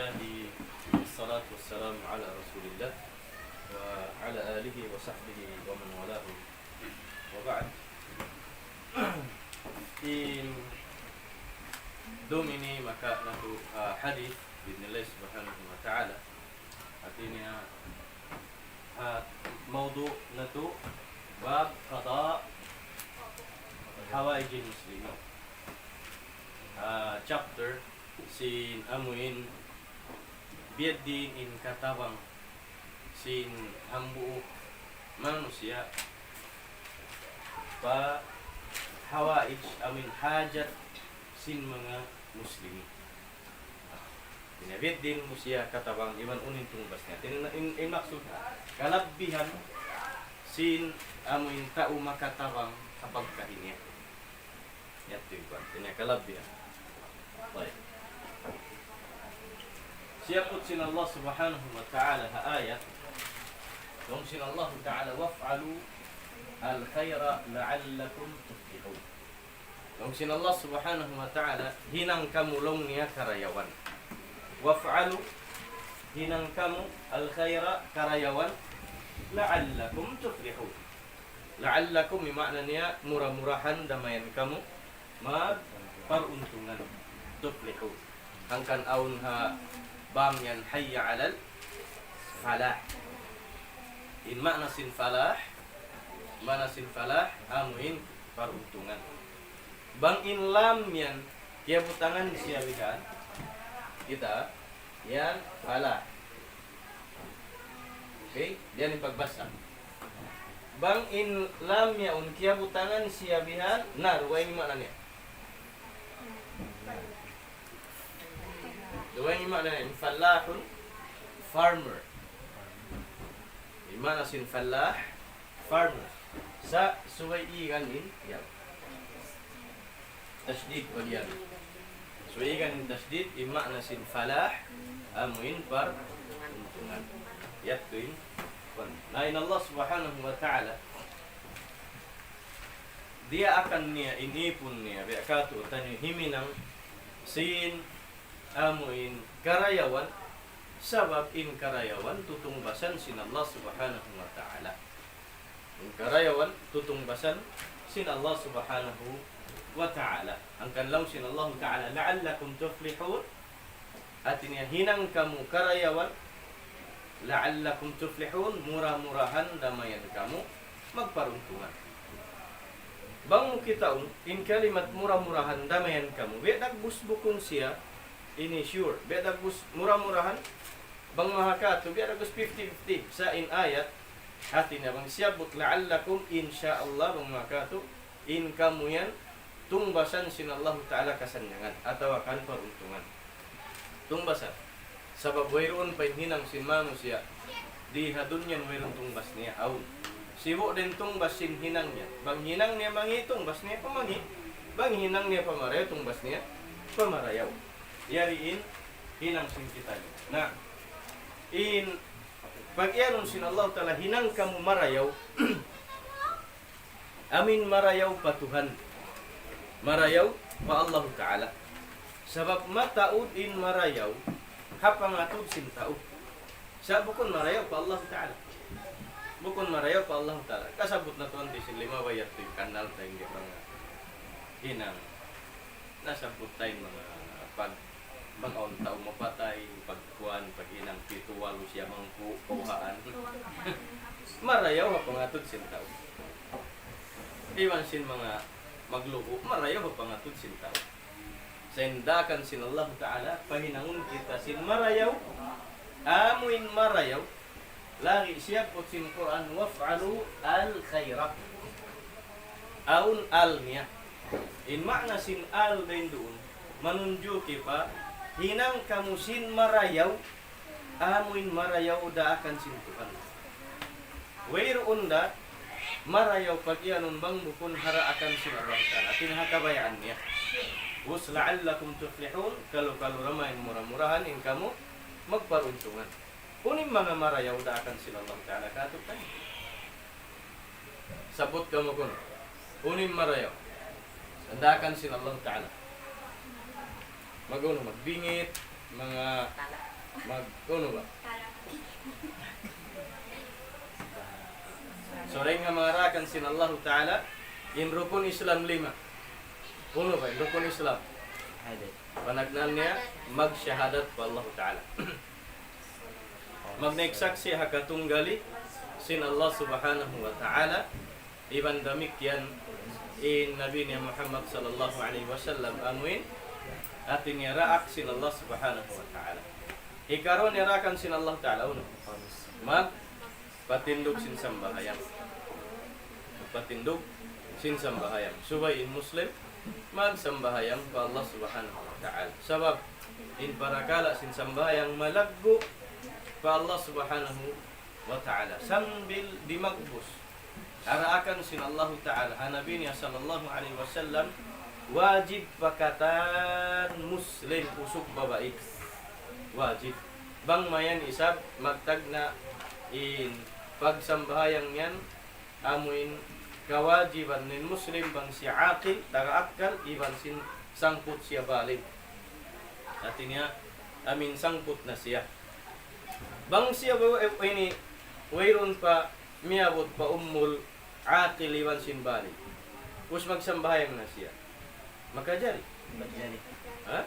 Alhamdulillah, wassalatu wassalamu ala Rasulillah wa ala alihi wa sahbihi wa man walahu. Wa ba'd. In domini maka natu hadith bi'idznillah subhanahu wa ta'ala. Artinya mawdu' natu bab qada hawaijil muslimin. Chapter sin amuin biadin in katawang sin hambu manusia pa hawaij amin hajat sin mga muslimin. Biadin musia katawang iman unin tungbasnya. In maksud kalabihan sin amuin tao makatawang kapag kahinya. Yato yung kwan. Kalabihan. Baik. Siyapot sin Allah subhanahu wa ta'ala ayat. Dong sin Allah ta'ala waf'alu al-khayra la'allakum tuflihun. Dong sin Allah subhanahu wa ta'ala hinang kamulong niya karayawan. Waf'alu hinang kamu al-khayra karayawan la'allakum tuflihun. La'allakum makna niya murah-murahan damayan kamu magparuntungan. Tuflihun. Hangkan aun ha bam yan hayya alal falah. In makna sin falah amuin paruntungan. Bang in lam yan kaya butangan siya bihan kita yan falah. Okay, diyan yung pagbasa. Bang in lam yaun kaya butangan siya bihan nar wa ini makna niya. Dua ini maknanya fallahun farmer. Di mana sin fallah farmer. Sa suwaigan in ya. Tasdid walian. Suwaigan in tasdid di makna sin falah amuin par untungan. Yatuin. Lain Allah Subhanahu wa ta'ala dia akan niya inipun niya biakatu tanyo himinang sin amuin karayawan sabab in karayawan tutungbasan sin Allah subhanahu wa ta'ala. In karayawan tutungbasan sin Allah subhanahu wa ta'ala. Ang kanlaw sin Allah ta'ala la'allakum tuflihun. Artinya hinang kamu karayawan la'allakum tuflihun, murah-murahan damayan kamu magparuntungan. Bang kita in kalimat murah-murahan damayan kamu bedak busbukun siya ini sure. Beda gus murah-murahan. Bang mahakato biar gus 50-50 sa in ayat. Hatinya bang siyabut la'allakum insyaallah bang mahakato in kamu yan tungbasan sinallahu ta'ala kasanyangan atau akan peruntungan. Tungbasan. Sabab wayroon pa hinang sin manusia di hadunyan wayroon tungbas niya aun. Sibo din tungbas sin hinang niya. Bang hinang niya mangi tungbas niya pamangi. Bang hinang niya pamarayaw tungbas niya pamarayaw. Yariin hinang sin kita. Nah, in pag-iyanon sin Allah ta'ala hinang kamu marayaw amin marayaw pa Tuhan. Marayaw pa Allah ta'ala. Sabab mataud in marayaw hapangatud sin tao. Sa bukon marayaw pa Allah ta'ala. Bukon marayaw pa Allah ta'ala. Kasabot na 25 bayat ito yung kanal tayong mga hinang nasabot tayong mga pag-on tao mapatay, pagkuhan, pag-inang pituwalo siya mangkuhaan. Marayaw hapangatod sin tao. Iwan sin mga magluho, marayaw hapangatod sin tao. Sendakan sin Allah ta'ala, pahinangon kita sin marayaw, amuin marayaw, lagi siya po sin Quran, waf'alu al-khayra. Aun al niya. In makna sin al din doon, manunjuki pa, hinang kamu sin marayaw, amuin marayaw da akan sin Tuhan. Wayroon da, marayaw pag iyanon bang bukon hara akan sin Allah ta'ala. Tinahakabayaan niya. Us la'allakum tuflihun, kalau ramain murah-murahan in kamu magparuntungan. Kunin mga marayaw da akan sin Allah ta'ala katutan. Sabot kamu kun. Kunin marayaw. Sandakan sin Allah ta'ala. Magbingit, mga Uno ba? So rin nga mangarakan sin Allah Ta'ala in rukun Islam 5. Uno ba? Rukun Islam. Panagnan niya magsyahadat pa Allah Ta'ala. Magnagsaksi hakatunggali sin Allah Subhanahu wa Ta'ala. Iban damikyan in Nabi niya Muhammad sallallahu alaihi wasallam amuin atin niya raak sin Allah Subhanahu wa Ta'ala. Ikaron niya rakan sin Allah Ta'ala uno. Patindog sin sambahayang. Patindog sin sambahayang. Subay in Muslim magsambahayang pa Allah Subhanahu wa Ta'ala. Sabab in parakala sin sambahayang malaggo pa Allah Subhanahu wa Ta'ala. Sambil di magbus araakan sin Allah Ta'ala Nabi niya sallallahu alaihi wasallam wajib pakatan Muslim usuk babae. Wajib bang mayan isab magtagna in pagsambahayang yan amuin kawajiban nin Muslim bang siya akil tagaakal iban sin sangput siya balik atin niya amin sangput na siya bang siya ini wayron pa miabot pa ummul akil iban sin balik kus magsambahayang na siya makajari ha?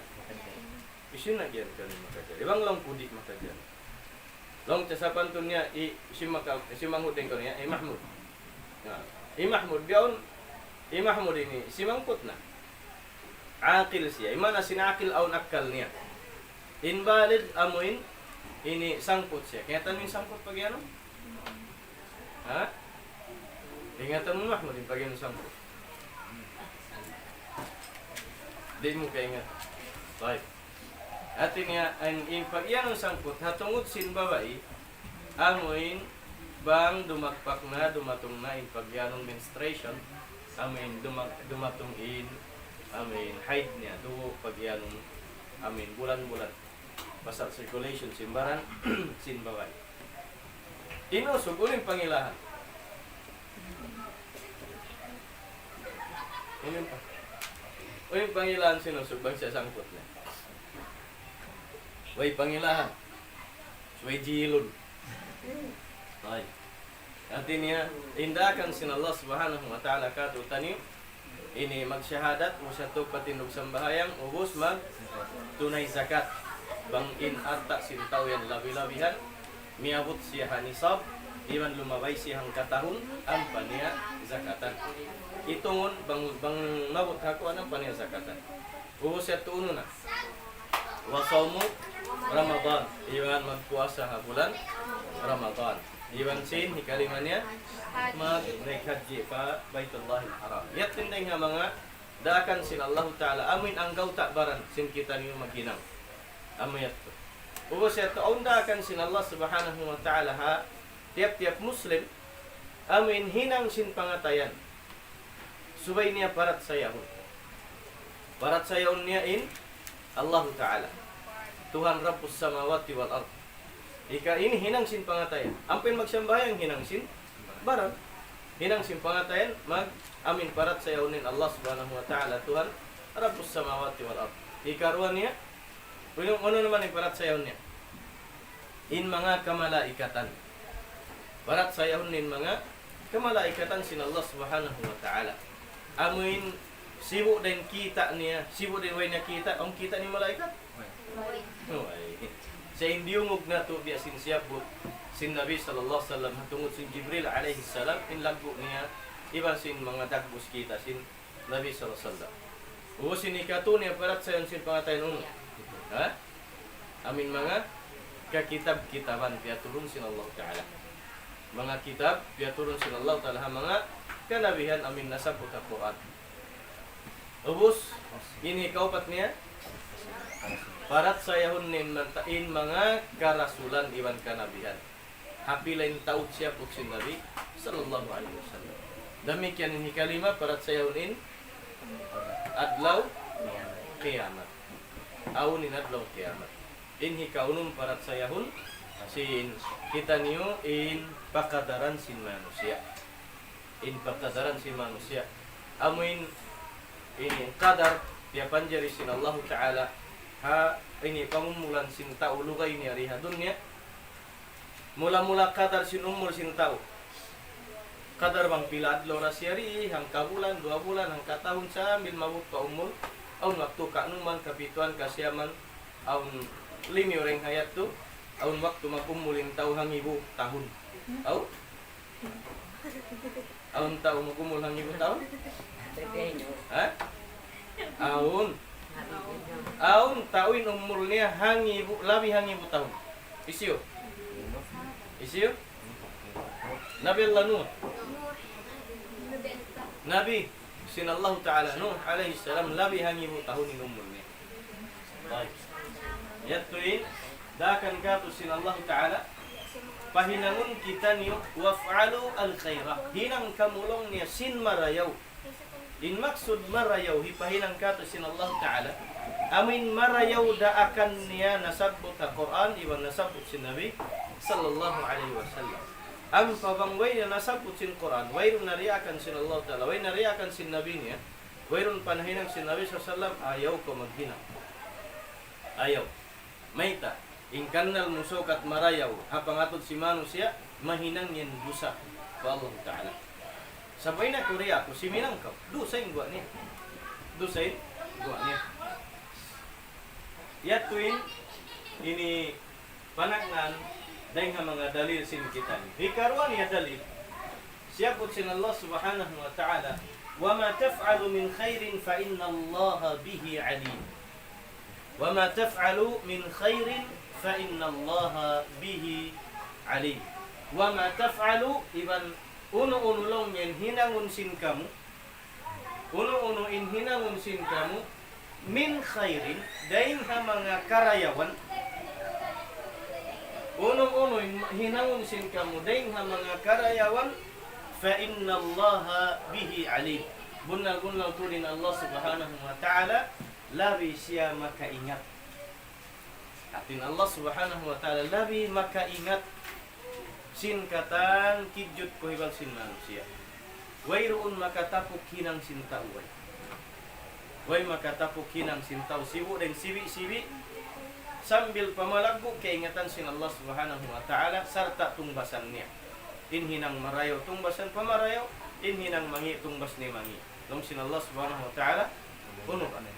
Isin na yan kani makajari ibang lang pudi makajari long casapan tu niya si manghudeng ko niya Mahmud. Mahmud gaon Mahmud ini si mangkut na. Akil siya. Imana sinakil aw nakal niya. Invalid amuin ini sangkut siya. Kaya tanong sangkut pag ano? Ha? Ingatan mo Mahmud yung pag ano sangkut. Di mo kaya ingat. Right. Atin niya, ang pag yan ang sangkot, hatungod sin babae, amuin, bang dumagpak na, dumatong na, in pag yan ang menstruation, amin, dumatong in, amin, hide niya, dugo, pag yan ang, amin, bulan-bulan, basal circulation, simbaran, sin babae. Inusog, uling pangilahan. Uling pangilahan sinusog, bang siya sangkot niya. Way pangilahan. Way jilun. Ay. Atin niya, indakan sin Allah Subhanahu wa Ta'ala katutani ini magsyahadat o sa to patindog sambahayang ubos mag tunay zakat. Bang in atta sin tawyan labi-labihan miabot siya hanisab iban lumabay siyang katahon ang paniya zakatan. Itungon bang mabot hako ang paniya zakatan. Ubos siya tuuno na. Wasawmu Ramadan, iwan magpuasa ha bulan Ramadan. Iwan sin hikalimannya mag-haji pa Baitullahil Haram. Yat tindeng nga mga daakan sin Allah Ta'ala amin ang gauta baran sin kita niyo maghinang. Amin yato. Ubos yato ang daakan sin Allah Subhanahu wa Ta'ala ha tiap-tiap Muslim amin hinang sin pangatayan. Subay niya parat sayahun. Parat sayahun niya in Allah Ta'ala Tuhan Rabbus Samawati wal Ard. Ika ini hinang sin pangatayan. Ampin magsambayang hinang sin barang. Hinang sin pangatayan mag amin parat sa yaunin Allah Subhanahu wa Ta'ala Tuhan Rabbus Samawati wal Ard. Ika ruan niya. Ano naman yung parat sa yaun niya? In mga kamalaikatan. Parat sa yaunin mga kamalaikatan sin Allah Subhanahu wa Ta'ala. Amin sibo din kita niya, sibo din way nakita, ang kita ni malaikat. Sa indiyungog na to biya sin siyabot sin Nabi sallallahu alaihi wasallam tungod sin Jibril alaihi salam in lago niya iba sin mga dagbos kita sin Nabi sallallahu alaihi wasallam. O sin ikato niya parat sa sin pangatayon uno. Ha? Amin mga kakitab-kitaban piaturun sin Allah Ta'ala. Mga kitab piaturun sin Allah Ta'ala mga kanabihan amin nasa Quran. Ubos ini kaupat niya parat sayahun nin mantain mga karasulan iwan kanabihan. Hapilain taud siya po sin Nabi sallallahu alaihi wasallam. Demikian ini kalima parat sayahun in adlaw kiamat. Awnin adlaw kiamat. Inhi kaunum parat sayahun sin kita niyo in pakadaran sin manusia. In pakadaran sin manusia. Amuin ini qadar dia panjari sin Allah Ta'ala ini pangumulan sin tao lugay ni ariha dunya mula-mula kadar sin umur sin tao kadar bang pila adlaw ra siya ri hangka bulan 2 bulan hangka tahun sambil mabuk ka umur aun waktu ka numan kapituan kasyaman aun limi orang hayat tu aun waktu magumulin tao hangibu tahun au aun tao magumul hangibu tahun ha aun tauin umurnya hangibu labi hangibu tahun isiyo Nabi Allah Nuh Nabi sinallahu ta'ala Nuh alaihi salam labi hangibu tahun umurnya baik yatuin dakan katu sinallahu ta'ala pahinangun kita niyo waf'alu al-khairah hinang kamulong niya sin marayaw in maksud marayaw hipahinang katu sinallahu ta'ala amin marayaw da akan niya nasabot sa Quran iwan nasabot sin Nabi sallallahu alaihi wasallam am pabangway na nasabot sin Quran wayrun nariakan sinallahu ta'ala way nariakan sin Nabi niya wayrun panahinang sin Nabi sallallahu alaihi wasallam ayaw ko maghinang ayaw maita ingkannal musukat marayaw hapangatod si manusia mahinang yan dusa pa Allah Ta'ala sabay na Korea ko si minang ka dusay gwa niya yatuin ini panagnan dahil nga mga dalil sin kita ni hikaruan ya dalil siyapot sin Allah subhanahu wa ta'ala wa ma taf'alu min khairin fa inna Allah bihi alim wa ma taf'alu min khairin fa inna Allah bihi alim wa ma taf'alu iban uno-uno long yan hinangun sin kamu uno-uno in hinangun sin kamu min khairin daing ha mga karayawan uno-uno in hinangun sin kamu daing ha mga karayawan fa inna Allah bihi alim bunal-bunal tulin Allah subhanahu wa ta'ala labi siya makaingat atin Allah subhanahu wa ta'ala labi makaingat sin katang kijut ko hibal sin manusia wayroon makatapok hinang sin tao way makatapok hinang sin tao sibu dan sibi-sibi sambil pamalagbo kaingatan sin Allah subhanahu wa ta'ala sarta tungbasan niya inhinang marayaw tungbasan pamarayaw inhinang mangi tungbas ni mangi long sin Allah subhanahu wa ta'ala puno ka na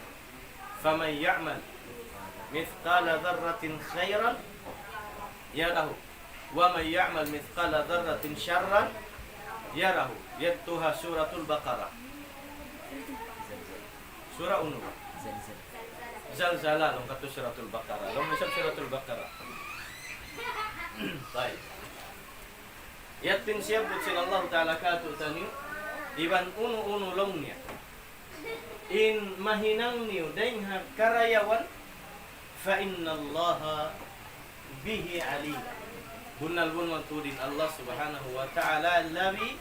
faman ya'mal mithqala dharratin khairan yarahu wa man ya'mal mithqala dharratin syarran yarahu yattuha suratul baqarah surah unu zalzala long katu suratul baqarah long misal suratul baqarah baik yatin siap sin Allah ta'ala katu tani iban unu long niya in mahinang niyo dahing karayawan fa inna Allah bihi alim bunal bunal tudin Allah subhanahu wa ta'ala labi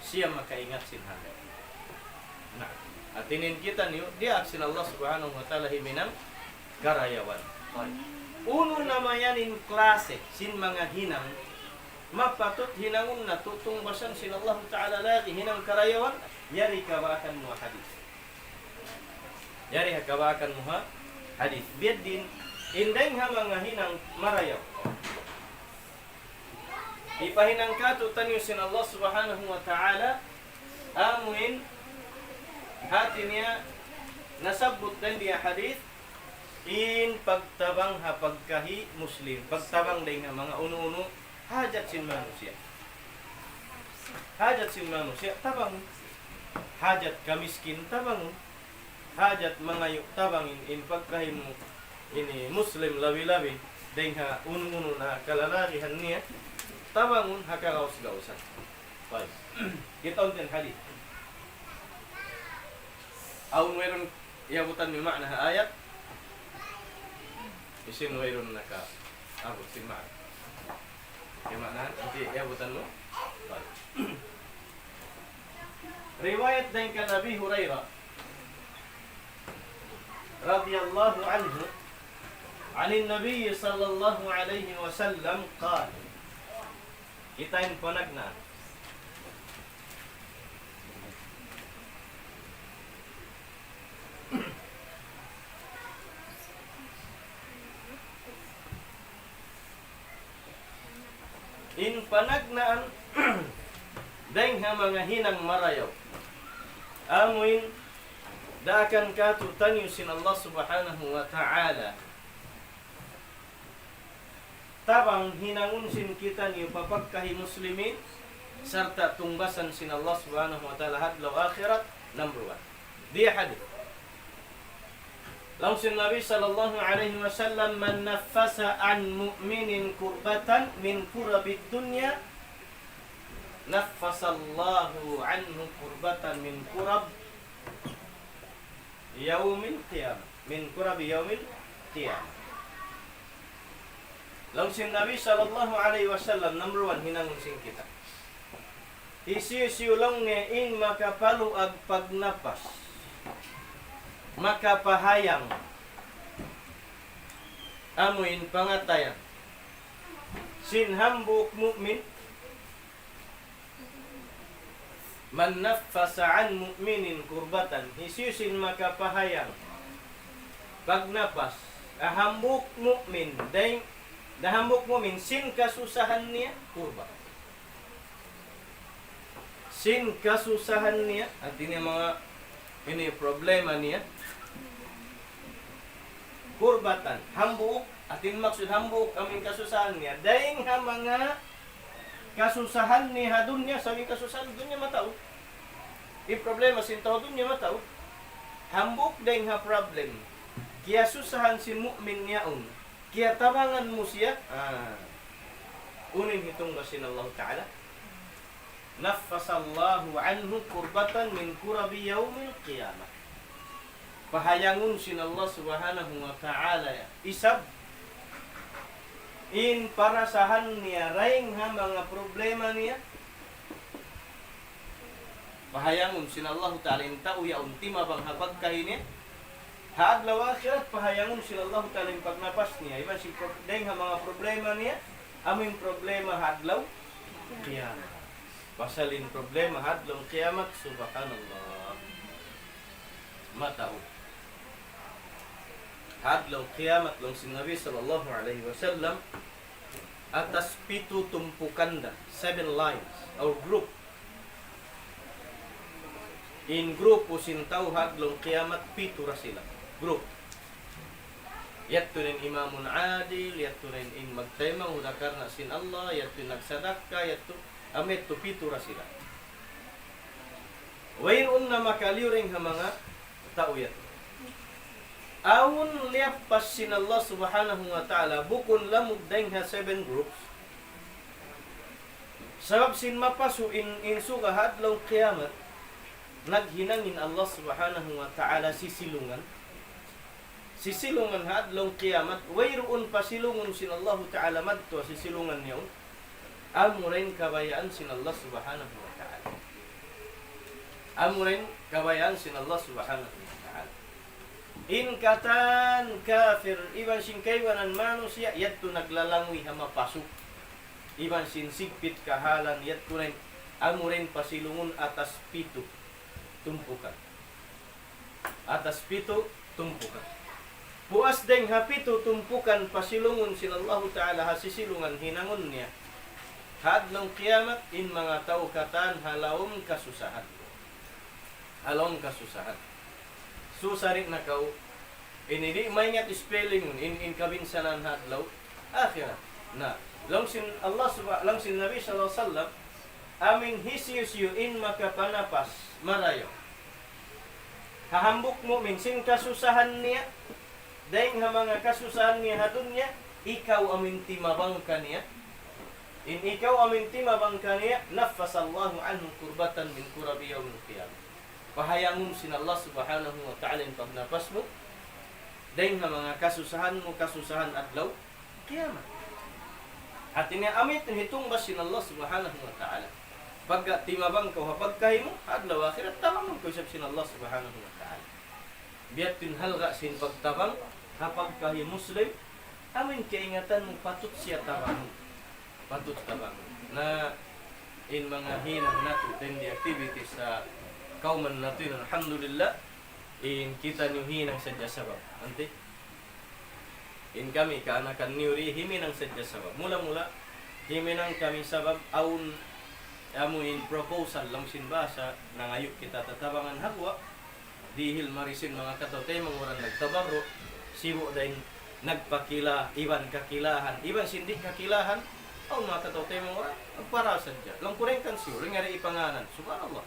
siya makaingat sin hangga nah atinin kita niyo dia sin Allah subhanahu wa ta'ala himinang karayawan uno namayanin klase sin mga hinang mapatut hinangun na tutungbasan sin Allah ta'ala lagi hinang karayawan yari kabakan mo hadis yari kabakan mo hadis biad din indeng ha mga hinang marayaw ipahinang kato tanyo sin Allah subhanahu wa ta'ala amuin hati niya nasabot dan dia hadis in pagtabang ha pagkahi muslim pagtabang din nga mga uno-uno hajat sin manusia tabang hajat kamiskin tabang hajat mangayuk tabangin in pagkahi mo ini muslim labi-labi din ha uno-uno na kalalarihan niya tabangun hakagaus-gausan baik kita untin hadis aun mayroon iabutan mi makna ayat isin mayroon naka abot sin makna yung makna nanti iabutan mo baik riwayat din ka Nabi Hurairah radhiyallahu anhu عن النبي صلى الله عليه وسلم قال kita yung panagna in panagnaan dahing ha mga hinang marayaw. Amuin daakan katu tanyusin Allah subhanahu wa ta'ala. Tabang hinangunsin kita niyo papagkahi muslimin serta tungbasan sin Allah subhanahu wa ta'ala hadlaw akhirat. Number 1. Dia hadith. Langsung Nabi sallallahu alaihi wasallam, man naffasa an mu'minin kurbatan min kurabid dunya naffasallahu anhu kurbatan min kurab yaumil qiyamah. Min kurab yaumil qiyamah. Langsung Nabi sallallahu alaihi wasallam, number 1 hinangon sing kita. Isiusiulong nga in makapalu ag pagnapas, makapahayang amuin pangatayan sinhambuk mu'min, man naffasa an mu'minin kurbatan, isiusin makapahayang pagnapas ahambuk mu'min dahambuk mu'min sin kasusahan niya kurba, sin kasusahan niya at ini mga ini problema niya kurbatan hambuk, atin maksud hambuk aming kasusahan niya daing ha mga kasusahan ni ha dunya, sabi kasusahan dunya matao problema sin tao dunya matao hambuk daing ha problem kaya susahan si mu'min niyaon kaya tabangan mo siya unin hitong basin Allah Ta'ala, naffasallahu anhu kurbatan min kurabi yaumil qiyamah. Pahayangun sin Allah subhanahu wa ta'ala isab in parasahan niya raing ha mga problema niya. Pahayangun sin Allah ta'ala in tao ya untima bang hapagkahi niya haadlaw akhirat. Pahayangun sin Allah ta'ala in pagnapas niya iban si daing ha mga problema niya aming problema hadlaw qiyamah. Pasalin problema hadlaw kiamat, subhanallah. Matao. Hadlaw kiamat lang si Nabi sallallahu alaihi wasallam atas 7 tumpukanda, 7 lines or group. In group usin tao hadlaw kiamat 7 ra sila. Group. Yatto rin imamun adil, yatto rin in magtaymang hudakar na sin Allah, yatto nagsadaka, yatto amit to 7 ra sila. Wayron na makaliuring ha mga tao yan. Awon liyapas sin Allah subhanahu wa ta'ala bukon lamog daing ha 7 groups. Sabab sin mapaso in suga hadlaw kiamat naghinangin Allah subhanahu wa ta'ala sisilungan. Sisilungan hadlaw kiamat wayron pa silungon sin Allah ta'ala madto sisilungan niyo. Amurin kabayaan sin Allah subhanahu wa ta'ala. Amurin kabayaan sin Allah subhanahu wa ta'ala. In katan kafir iban sin kaywanan manusia yatto naglalangoy ha mapasok. Iban sin sigpit kahalan yatto rin amurin pasilungon atas 7 tumpukan. Atas 7 tumpukan. Buas deng ha 7 tumpukan pasilungon sin Allah ta'ala ha sisilungan hinangon niya. Hadlaw kiamat in mga tao katan halawom kasusahan. Halawom kasusahan. Susarit na kau inidi maingat spelling in kabinsanan hadlaw akhirat. Na langsin Allah langsin Nabi sallallahu alaihi wasallam amin hisiyusyu in makapanapas marayo. Hahambuk mo minsin kasusahan niya daing ha mga kasusahan niya hadunya ikaw amin timabang kaniya. In ikaw aminti mabangka niya, naffasallahu anhu kurbatan min kurabi yawmil qiyamah. Pahayangun sin Allah subhanahu wa ta'ala in pagnapas mo, daing na mga kasusahan mo, kasusahan adlaw, kiamat. At ini amit hitong bas sin Allah subhanahu wa ta'ala. Pagka timabang ka, hapagkahi mo, adlaw akhirat, tamang mo kausap sin Allah subhanahu wa ta'ala. Biat tinhalga sin pagtabang, hapagkahi muslim, amin kaingatan mo patut siya tabang. Patut tabang na in mga hinang nato din di activities sa kauman nato yun, alhamdulillah in kita niyo hinang sadya sabab ante in kami kaanakan niyo himi ng sadya sabab mula-mula himinang kami sabab aun amuin proposal lang sinbasa nangayo kita tatabangan hagwa dihil marisin mga katote manguran nagtabaro sibo din nagpakila iban kakilahan iban sindi kakilahan o mga katote manguran para sadya lang kureng kan siyo ring ari ipanganan subhanallah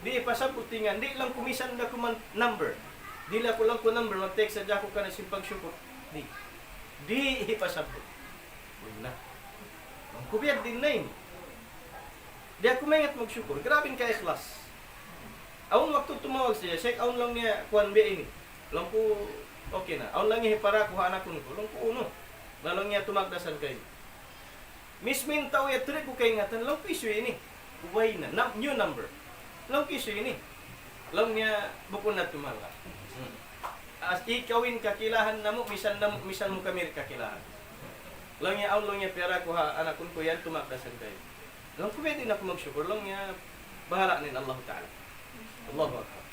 di ipasabutingan di lang kumisan na kuman number di lang ko number mag-text sadya ko ka na simpag syukur di ipasabot na ang kubiyad din na yun di ako mayat magsyukur grabing ka ikhlas aun waktu tumawag siya check aun lang niya kuan ba ini lang po okay na aun lang niya para kuha anak ko lang po uno lang niya tumagdasan kayo mismin tao ya tri ko kay ngatan lang piso ini uway na new number lang piso ini lang niya bukod na tumala as ikawin kakilahan namo misan mo kami kakilahan lang niya aun lang niya pera kuha anak ko yan tumagdasan kayo lang ko pwede na ko magsyukur lang niya bahala nin Allah Ta'ala Allahu Akbar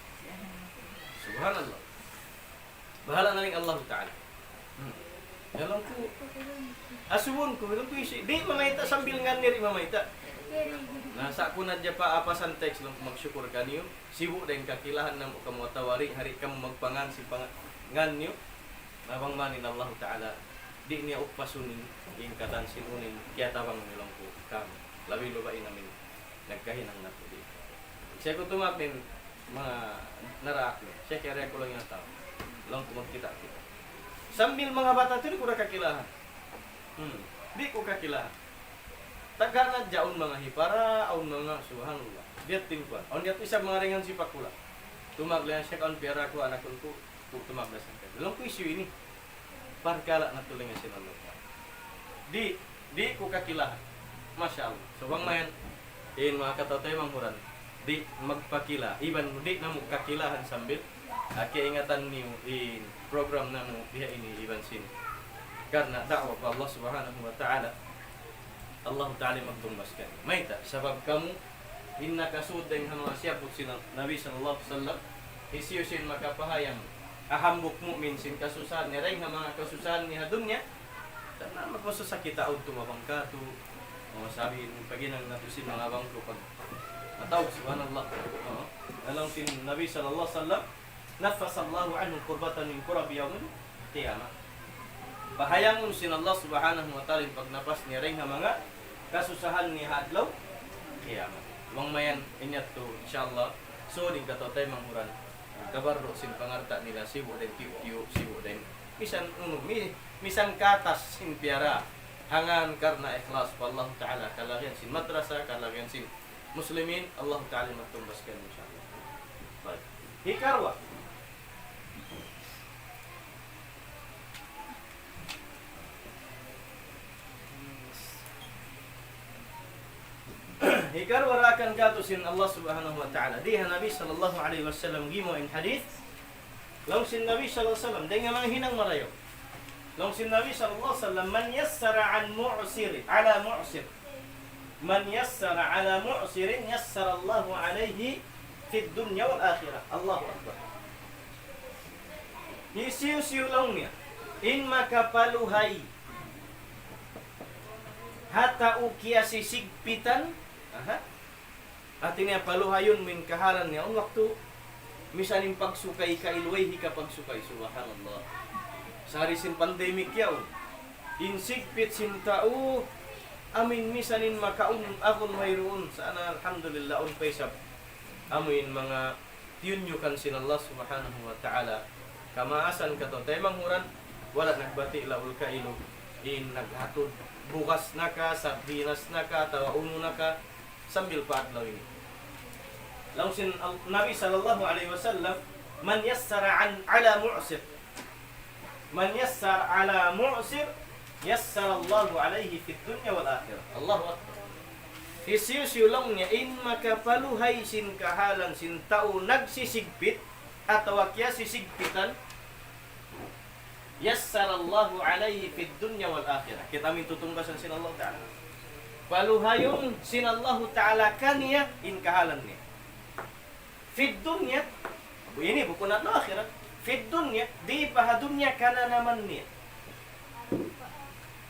subhanallah bahala na rin Allah Ta'ala alam ko asubon ko alam ko isi di mamayta sambil nga niri mamayta nasa ako na dya pa apasan text lang magsyukur ka niyo sibo din kakilahan na mo kamo tawari hari kamo magpangan si pangan niyo nabang manin Allah Ta'ala di niya upasunin yung katan sinunin kaya tabang nilang po kami labi lubain namin nagkahinang na po di siya ko tumakin mga naraak niya siya kaya ko lang yung tao lang tumagkita kita sambil mga bata ito di ko na kakilahan di ko kakilahan taga na dyaon mga hipara aun mga subhanallah diat tin ko on diat isa mga ringan si pakula tumaglan siya kan pera ko anak ko tumaglasan ka lang ko isu ini parkala na tulingan sinalo di ko kakilahan masya Allah so bang mayan in mga katatay manghuran di magpakila iban di na mo kakilahan sambil kiingatan niyo in program na mo diha ini iban sin karena dakwah pa Allah subhanahu wa ta'ala Allah ta'ala magtumbaskan mayta sabab kamu inna kasudeng hano asyapot sin Nabi sallallahu alaihi wasallam isiyo sin makapahayang ahambok mu'min sin kasusahan ni ring mga kasusahan ni dunya na magmasasakit aud tumabang ka to sabi paginang natusin mga bangko pag atawag subhanallah alang sin Nabi sallallahu alaihi wasallam nafasa Allahu anhu kurbatan min kurabi yawmin qiyamah bahayangon sin Allah subhanahu wa ta'ala pag napas ni ring mga kasusahan ni hadlaw qiyamah wang mayan inyat to insyaallah so din katotay manghuran kabarro sin pangarta nila sibo den tiyo sibo den misan misan katas sin piara hangan karena ikhlas wallahu ta'ala kalagyan sin madrasah kalagyan sin muslimin Allah ta'ala magtumbaskan insyaallah baik hikarwa hikarwa akan katusin Allah subhanahu wa ta'ala diha Nabi sallallahu alaihi wasallam gimo in hadith long sin Nabi sallallahu alaihi wasallam dengan mga hinang marayo long sin Nabi sallallahu alaihi wasallam man yassara an mu'sir ala mu'sir man yassara ala mu'sirin yassara Allahu alaihi fid dunya wal akhirah Allahu akbar isiu-siu long niya in makapaluhay hata ukiya sisigpitan Artinya paluhayon min kahalan niya waktu misalin pagsukay ka ilway ka pagsukay subhanallah sari sin pandemic yaw insigpit sin tao amin misanin makaun akon mayroon sana alhamdulillah on paisap amin mga tiyunyukan sin Allah subhanahu wa ta'ala kamaasan kato tayo manghuran wala nagbati laul ka ilo in naghatod bukas naka sabinas naka tawa uno naka sambil paadlaw ini. Lalu sin Nabi sallallahu alaihi wasallam man yassara ala mu'sir. Man yassara ala mu'sir yassara Allah alaihi fid dunya wal akhirah. Allahu akbar. Isiyu lang niya in makapaluhay sin kahalan sin tao nagsisigpit atau kaya sisigpitan yassara Allah alaihi fid dunya wal akhirah. Kita min tutungbasan sin Allah Ta'ala. Paluhayon sin Allah Ta'ala kaniya in kahalan niya. Fid dunya, ini bukan at akhirat. Fid dunya, di paha dunya kana naman niya.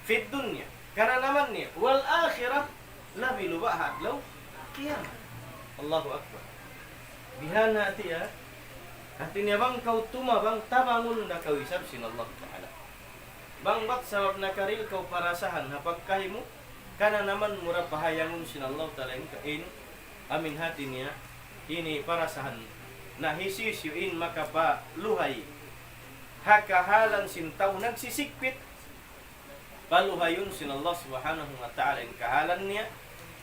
Fid dunya, Karena naman niya, wal akhirah labi luba hadlaw kiamat. Allahu Akbar. Bihan hati ya. Hati niya bang kau tuma bang tabangun na kawisab sinallahu ta'ala. Bang bat sabab nakaril kau parasahan hapagkahimu kana naman mura pahayangun sinallahu ta'ala in amin hati niya ini parasahan na hisisyuin makapa luhay hakahalan sintaw nagsisikpit paluhayun sinallahu subhanahu wa ta'ala in kahalan niya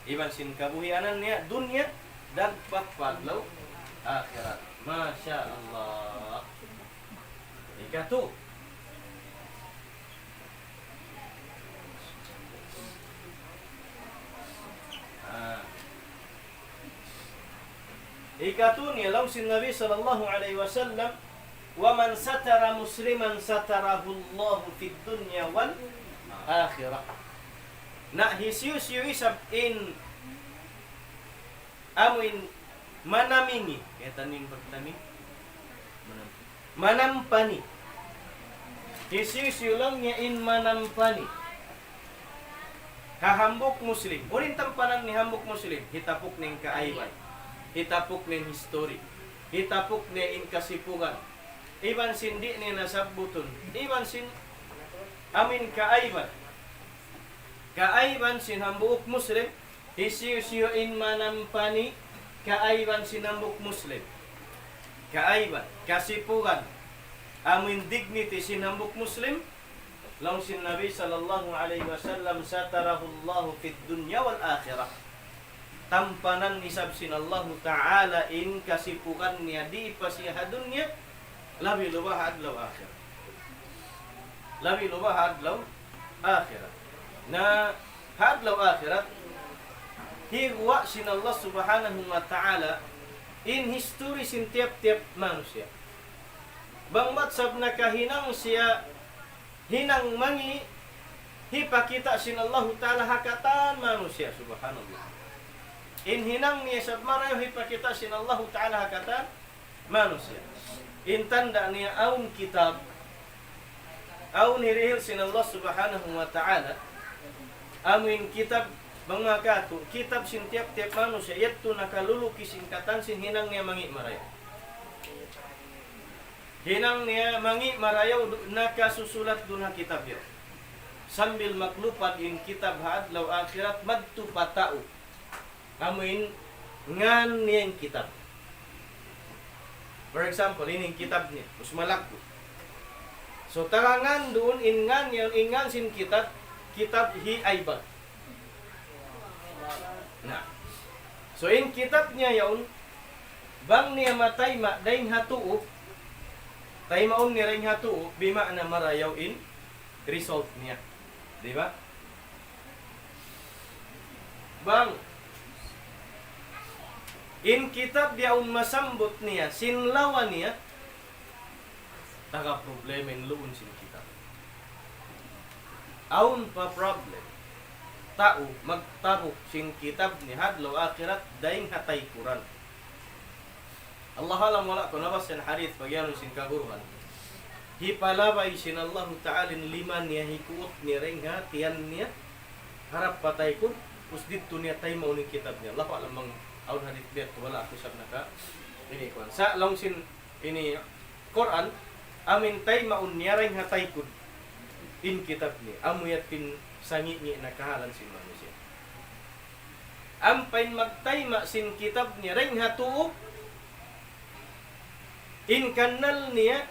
iban sin kabuhianan niya dunya dan pagpadlaw akhirat. Masya Allah. Ikatu ikatuni law sin Nabi sallallahu alaihi wasallam wa man satara musliman satarahu Allah fid dunya wal akhirah. Na hisius yuisab in amuin manamingi ketanin pagtamin manampani hisius yulang nya in manampani hahambok muslim urin tampanan ni hambok muslim hitapok ning kaaywan hitapok ning history hitapok ni in kasipugan iban sindi ni nasabutun iban sin amin kaaywan kaayban sinambuk muslim hisiyo in manampani kaayban sinambuk muslim kaayban kasipugan amin dignity sinambuk muslim long sin Nabi sallallahu alaihi wasallam satarahu Allah fid dunya wal akhirah tampanan nisab sinallahu ta'ala in kasipukan niya di pasiha dunya labi lubah adlaw akhirah labi lubah adlaw akhirah na hadlaw akhirat hiwa sin Allah subhanahu wa ta'ala in history sin tiap-tiap manusia bangmat sab nakahinang siya hinang mangi hipakita sin Allah ta'ala hakatan manusia subhanallah in hinang niya sab marayo hipakita sin Allah ta'ala hakatan manusia in tanda niya aun kitab aun hirihil sin Allah subhanahu wa ta'ala amin kitab mga kato kitab sin tiap-tiap manusia yaitu nakaluluki singkatan sin hinang niya mangi marayaw hinang niya mangi marayaw nakasusulat doon na kitab yun sambil maklupad in kitab hadlaw akhirat madtu patao amin ngan niya yung kitab for example ining kitab niya usmalakbo so tarangan doon ingan yun ingan sin kitab hi ayban. Nah. So in kitab niya yaun bang niya matay ma daing hatuo tay maun ni ring hatuo bima na marayaw in result niya. Di ba? Bang in kitab yaun masambot niya sinlawan niya taga problemen luun sin kitab. Aun pa problem tao magtabok sing kitab ni hadlaw akhirat daing hatay Quran. Allah alam wala ko nabas sin hadith pagyan sin kaguruhan. Hipalabay sin Allah ta'ala liman niya hikuot ni ring hatian niya harap patay kun usdito niya tay mao ni kitab niya. Allah alam mang aun hadith bet wala ako sab naka ini kuan. Sa long sin ini Quran amin tay maun niya ring hatay kun in kitab ni amuyat pin sangi ni nakahalan sin manusia ampain magtayma sin kitab ni ring hatuo in kanal niya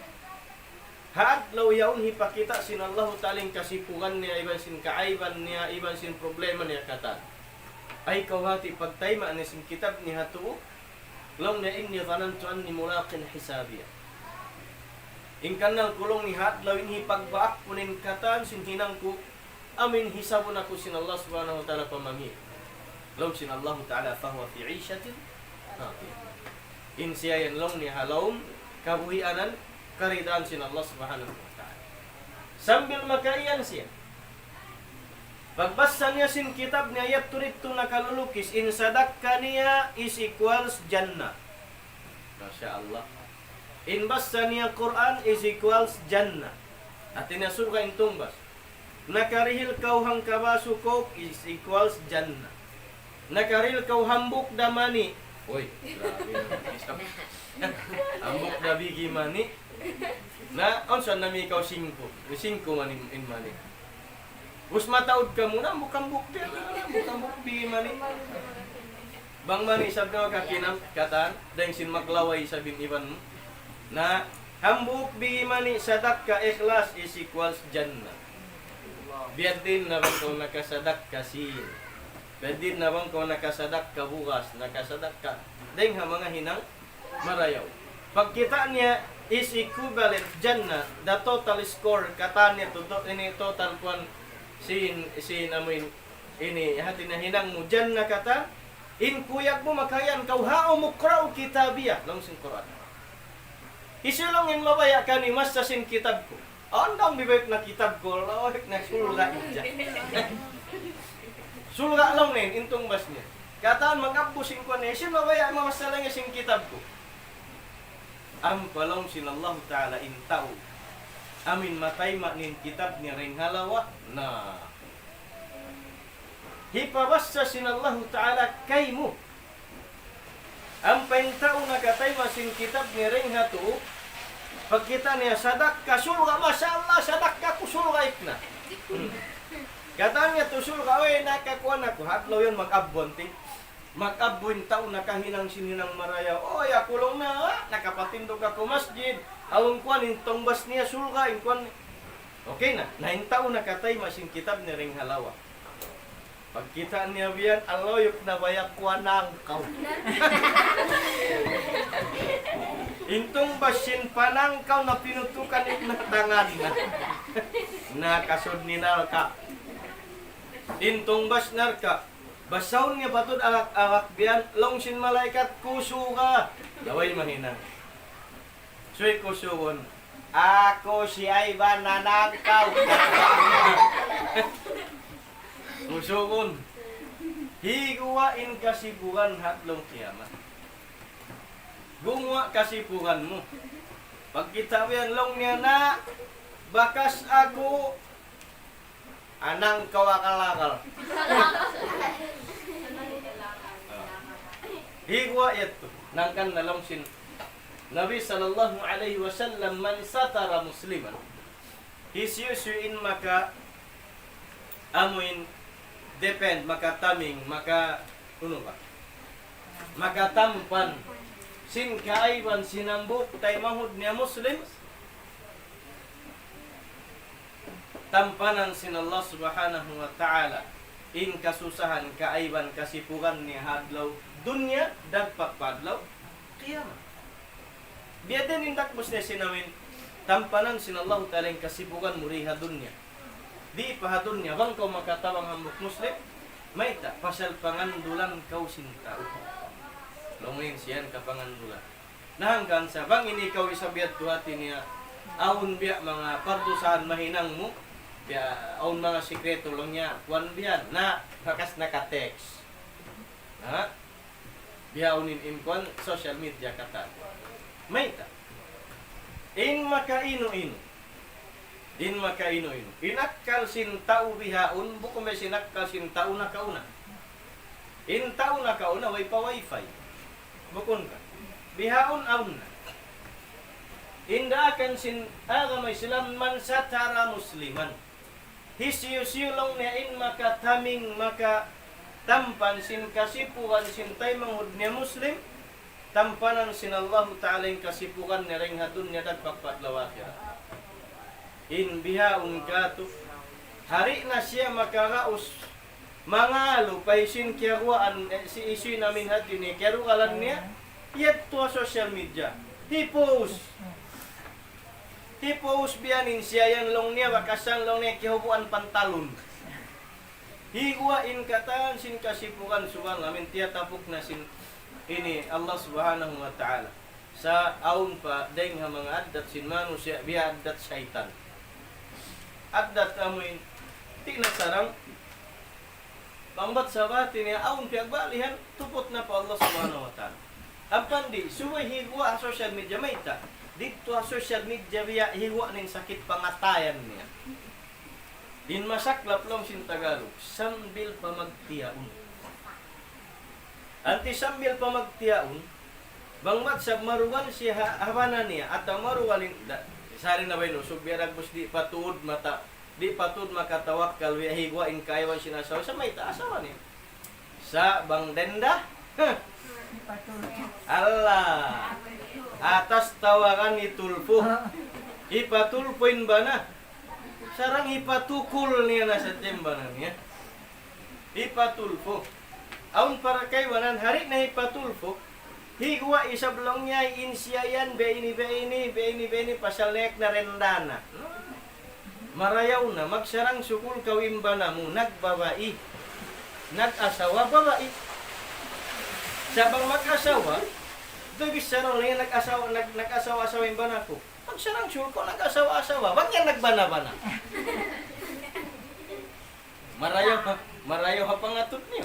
hadlaw yaun hipakita sin Allah taling kasipugan niya iban sin kaayban niya iban sin problema niya kata ay kawhati pagtayma ni sin kitab ni hatuo law na inni dhanantu anni mulaqin hisabiya in kanal kulong ni hadlaw in hipagbaak punin katan sin hinang ko amin hisabon ako sin Allah subhanahu wa ta'ala pamami law sin Allah ta'ala fahuwa fi 'ishatin in siya yan long ni halawm kabuhianan karidaan sin Allah subhanahu wa ta'ala sambil makaiyan siya pagbasa niya sin kitab niya ayat turito nakalulukis in sadakka niya is equals jannah. Masya Allah. In basa niya Quran is equals jannah. At ina surga in tumbas. Nakarihil kau hang kabasu coke is equals Jannah. Nakaril kau hambuk da mani. Oy, grabe naman. Hambuk da bigi mani. Na, onsa nami ikaw 5. 5 mani in mani. Us mataod ka muna, bukambuk din. Bukambuk bigi mani. Bang mani sabda ka kinam katan, dahil sin maglaway sa biniban mo. Na, hambuk bigi mani sadak ka ikhlas is equals Jannah. Biad din na bang kung nakasadak ka sin. Biad din na bang kung nakasadak ka bukas, nakasadak ka. Dahil mga hinang marayaw. Pagkita niya is equivalent Jannah, the total score kata niya ini total kwan sin amin ini hati na hinang mo Jannah kata in kuyak mo makayan kau hao mukraw kitabiyah long sin Quran. Isulong in mabaya ka ni mas sa sin kitab ko. Andang bibig na kitab ko, lawak na sulga ija. Sulga lang nin intong bas niya. Kataan mag-abusin ko niya, sin mabaya mamasalang niya sin kitab ko. Am palong sin Allah Ta'ala intau. Amin matay nin kitab ni ring halawa na. Hipabasa sin Allah Ta'ala kay mo. Ang paintao na katay masin kitab ni ring hatu. Pagkita niya sadak ka sulga, masyaallah sadak ka kusulga ikna. Kataan niya to sulga, oy nakakuan ako. Hatlaw yun mag-abonting. Mag-abon taon nakahinang sininang maraya. Oy, akulong na, nakapatindog ako masjid. Awang kuan, intong bas niya sulga, kuan. Okay na, nahintaon nakatay masin kitab ni ring halawa. Pagkita niya biyan, aloyok na bayak kuan ang kaw. Intong basin panangkaw na pinutukan na tangan na. Nakasod ni Narka. Intong bas Narka. Basaw niya patod alak biyan. Longsin malaikat kuso ka. Daway mahina. Soy kusuon. Ako si Ivan nanangkaw. Kusuon. Higuwain kasibugan hatlong kiamat. Gumawa kasipuhan mo. Pagkita mo yan, long niya na, bakas ako, anang kawakalakal. Higwa ito, nangkan nalong sin Nabi sallallahu alaihi wasallam man satara musliman. Hisyusuin maka amuin depend, maka taming, maka makatampan sin kaaiban sinambut tay mahud niya Muslim tampanan sin Allah subhanahu wa ta'ala in kasusahan kaaiban kasipugan ni hadlaw dunya dagpak padlaw kiamat. Biadin indak musne sinawin tampanan sin Allah ta'ala in kasipugan muriha dunya di pa dunya bang kau makatawang hambuk Muslim maita pasal pangandulan kau sinta longin siyan kapangandulan. Nahanggan sa bang ini ikaw isabiat tuhati niya aun biya mga pardusahan mahinang mo biya aun mga sikreto lang niya kuan biyan na bakas naka-text. Ha? Biya unin kuan social media kata. Maita. In makaino-ino. In makaino-ino. Inakkal sin tao bihaun buko may sinakal sin tao na kauna. In tao na kauna way pa wifi. Bukon ka. Bihaon-aon na. Inda akan sin agamay silam man satara musliman. Hisyusyulong niya in maka taming maka tampan sin kasipukan sin tay manghud niya Muslim. Tampanan sin Allah Ta'ala yung kasipukan ni ring hadun niya dagpagpadlaw akira. In bihaon kato. Hari na siya makaraos. Mga lupay sin kiyaruan si isu namin hati ni kiyarualan niya yet to social media. He post biyanin siya yan long niya bakasan long niya kihubuan pantalon. Higuwa in kataan sin kasipukan subang namin tiyatapok na sin ini Allah subhanahu wa ta'ala. Sa aun pa deng ha mga addat sin manusia biya addat syaitan. Addat amin ti nasarang pangbat sa bati niya, aun piagbalihan, tupot na pa Allah subhanahu wa ta'ala. Ang pandi, suway higwa sa social media, may ta. Dito sa social media, biya higwa ng sakit pangatayan niya. In masaklap lang sin Tagalog, sambil pamagtiyaon. Anti sambil pamagtiyaon, bang matsab maruwan siya hawanan niya at ang maruwalin, sari na ba yun, subyaragbos di patuod makatawakkal wihigwa in kaiwan sinasawa sa may taasawa niya. Sa bang denda, Allah, atas tawakan ni tulpo, ipatulpoin ba na? Sarang ipatukul niya na sa timbangan niya. Ipatulpo. Aun para kay wanan hari na ipatulpo. Higwa isablong niya insyayan beini pasalek na rendana. Marayaw na magsarang sukul kawimbana mo nagbabai. Nag-asawa babai. Sabang mag-asawa, doy bisarong niya nag-asawa imbana ko. Pag sarang sure ko, nag-asawa-asawa, wag yan nagbana-bana. Marayaw ha pangatot niyo.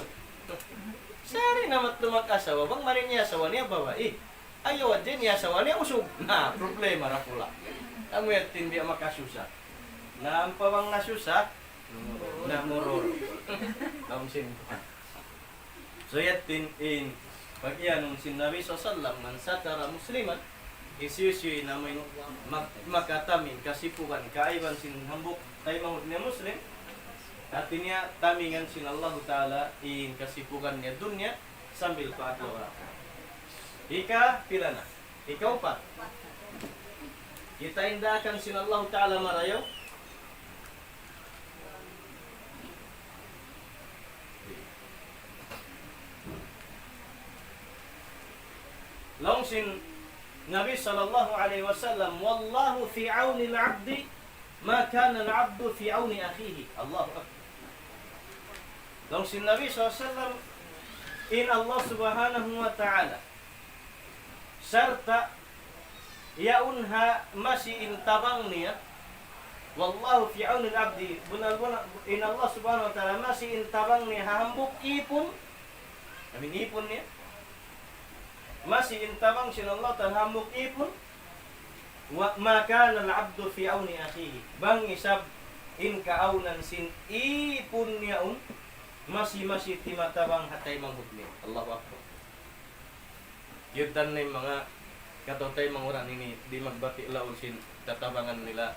Sari namat mag-asawa, bang marin niya asawa niya babae. Ayaw din niya asawa niya usog. Na, problema na pula. Ang wet hindi makasusa. Na ang pawang nasusa, namuror. Kaumsin ko. So yat din in, pag iyan sin Nabi sallallahu man satara musliman, isyusyoy na may makatamin kasipukan kaiban sin hambuk tayo mahod niya Muslim at niya tamingan sin Allah Ta'ala in kasipukan niya dunya sambil paatlaw ako. Ika pila na? Ikaw pa? Kita indakan sin Allah Ta'ala marayaw? Long sin Nabi sallallahu alaihi wasallam, wallahu fi auni al-'abdi ma kana al-'abdu fi auni akhihi. Allahu akbar. Long sin Nabi sallallahu alaihi wasallam in Allah subhanahu wa ta'ala serta yaunha masih intabang niya wallahu fi auni al-'abdi bunal-bunal in Allah subhanahu wa ta'ala masih intabang niya hambuk ipun amin ipun niya masih intabang sinallah tanhamuk ipun wa maka al-'abdu fi auni akhihi bang isab in kaaunan sin ipun niyaun masih timatabang hatay manghudni. Allahu akbar. Yudan na yung mga katotay manguran ini di magbati laon sin tatabangan nila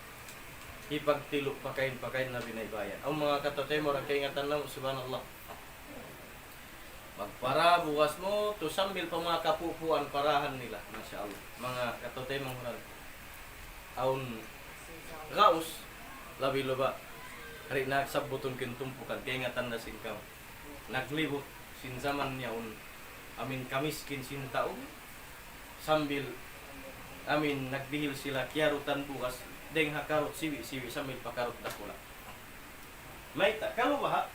ipagtilo pakain na binaybayan. Ang mga katotay mo ra kay ingatan lang subhanallah. Magpara bukas mo to sambil pa mga kapupuan parahan nila, masya Allah. Mga katotay mga aun raus labi loba hari nagsabuton kin tumpukan kay nga tanda sin kaw naglibot sin zaman niya amin kamiskin sin taog sambil amin nagdihil sila kiarutan bukas deng hakarot siwi sambil pakarot dakula maita kalau bah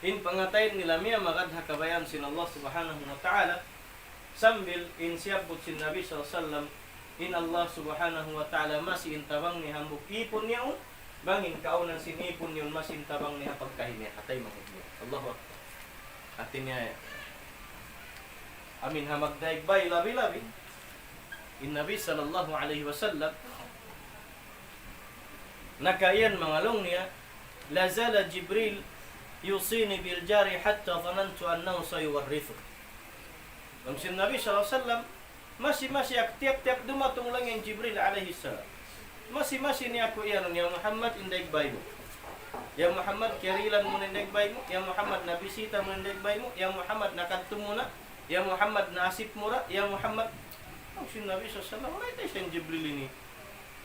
in pangatayin nila miya makadha kabayan sin Allah subhanahu wa ta'ala sambil in siyabot sin Nabi sallallahu in Allah subhanahu wa ta'ala masih intabang ni hambuk ipon niya bangin kaunan sin ipon yun masih intabang ni hapagkahin niya atay mahod niya Allahu akbar atin niya amin hamagdaig bay labi in Nabi sallallahu alaihi wasallam nakayan mangalong niya lazala Jibril yusini bil jari hatta dhanantu annahu sayuwarrithu. Ang sin Nabi sallallahu alaihi wasallam masih tiap-tiap dumatong lang yung Jibril alaihi salam. Masih niya ako iyan ya Muhammad indaig bay mo. Ya Muhammad kirilan mo indaig bay mo. Ya Muhammad nabisita mo indaig bay mo. Ya Muhammad nakadto mo na. Ya Muhammad naasip mo ra. Ya Muhammad. Ang sin Nabi sallallahu alaihi wasallam ay tayo Jibril ini.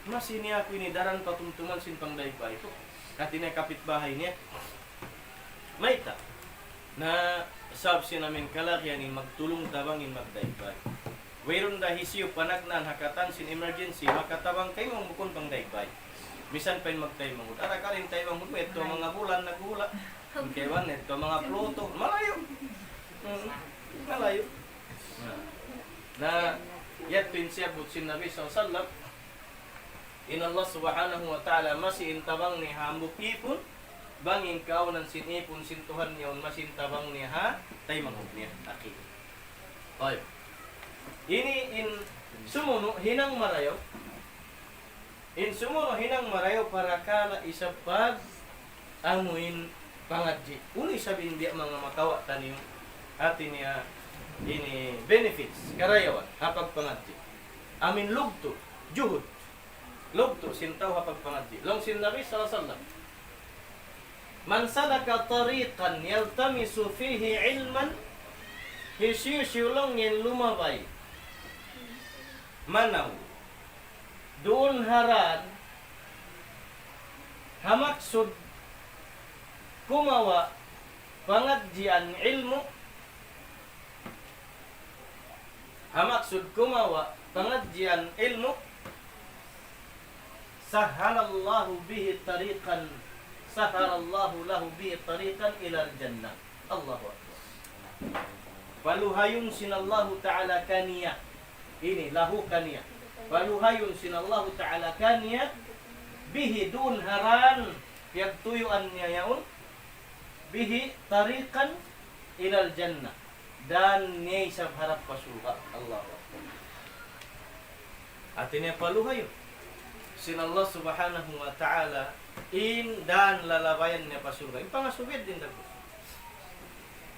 Masih niya ako ini daran patumtuman sin pangdaig bay ko. Kati na kapitbahay niya. Maita na sabsi namin kalakyan in magtulong tabangin magdaigbaig. Wayron da hisiyo panagnan hakatan sin emergency makatabang kay mong bukon pang daigbaig. Misan pa magtay mangud. Ara ka rin tayo mangud ito mga bulan naghula. Kaywan ito mga Pluto malayo. Malayo. Na yat pinsiyabot sin Nabi sallallahu alaihi wasallam in Allah subhanahu wa ta'ala masih intabang ni hambuk ipon bangin kaunan sin ipon sin Tuhan niya masintabang niya ha tay manghud niya aki. Oy. Ini in sumuno hinang marayo. In sumuno hinang marayo para kala isapag amuin pangadji. Uli sabihin dia mga makawa tani yung atin niya ini benefits karayawan hapag pangadji. Amin lugto, juhud. Lugto sintaw hapag pangadji. Long sin Nabi sallallahu alaihi wasallam. Man salaka tariqan yaltamisu fihi ilman hisyusyulong yin lumabay. Manaw. Doon haran hamaksud kumawa pangadjian ilmu hamaksud kumawa pengajian ilmu sahalallahu bihi tariqan sahalallahu lahu bihi tariqan ilal jannah. Allahu akbar. Paluhayun sinallahu ta'ala kaniyah. Ini lahu kaniyah. Paluhayun sinallahu ta'ala kaniyah bihi dun haran yagtuyuan niya yaun bihi tariqan ilal jannah. Dan niya sa harap pasuka. Allahu akbar. Artinya paluhayo. Sinallah subhanahu wa ta'ala in dan lalabayan niya pasuka. Yung pangasubid din dako.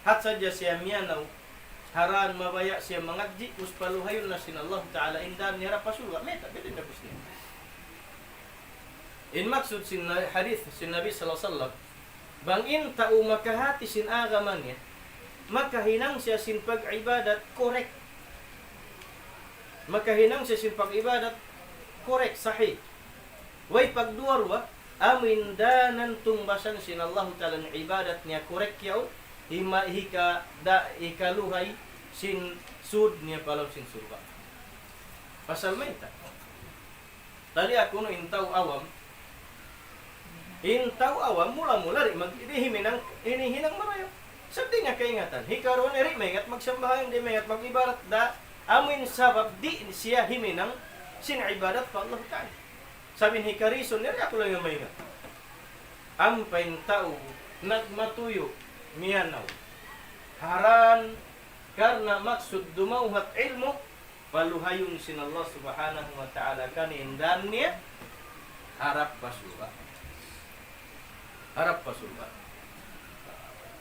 Hat saja siya miyanaw haran mabaya siya mangadji us paluhayon na sinallah ta'ala in dan niya pasuka. Meta bidin dako siya. In maksud sin hadith sin Nabi sallallahu alaihi wasallam bangin tao makahati sin agaman niya makahinang siya sin pag-ibadat correct. Makahinang siya sin pag-ibadat correct, sahih. Way pagduarwa, amin danan tumbasan sin Allah Ta'ala ng ibadat niya correct yaw, ikaluhay sin sud niya palaw sin surga. Pasal may ta. Tali ako no intaw awam, mula-mula rin mag-inihinang marayo. Sabi nga kaingatan, hikaroon eri maingat magsambahan, di maingat mag-ibarat da amin sabab di siya himinang sinibadat pa Allah Ta'ala. Sabi ni hikarison, eri ako lang yung maingat. Ampain tao, nagmatuyo, miyanaw. Haran, karna maksud dumauhat ilmu, paluhayong sinallah subhanahu wa ta'ala kanindan niya, harap pasuba. Harap pasuba.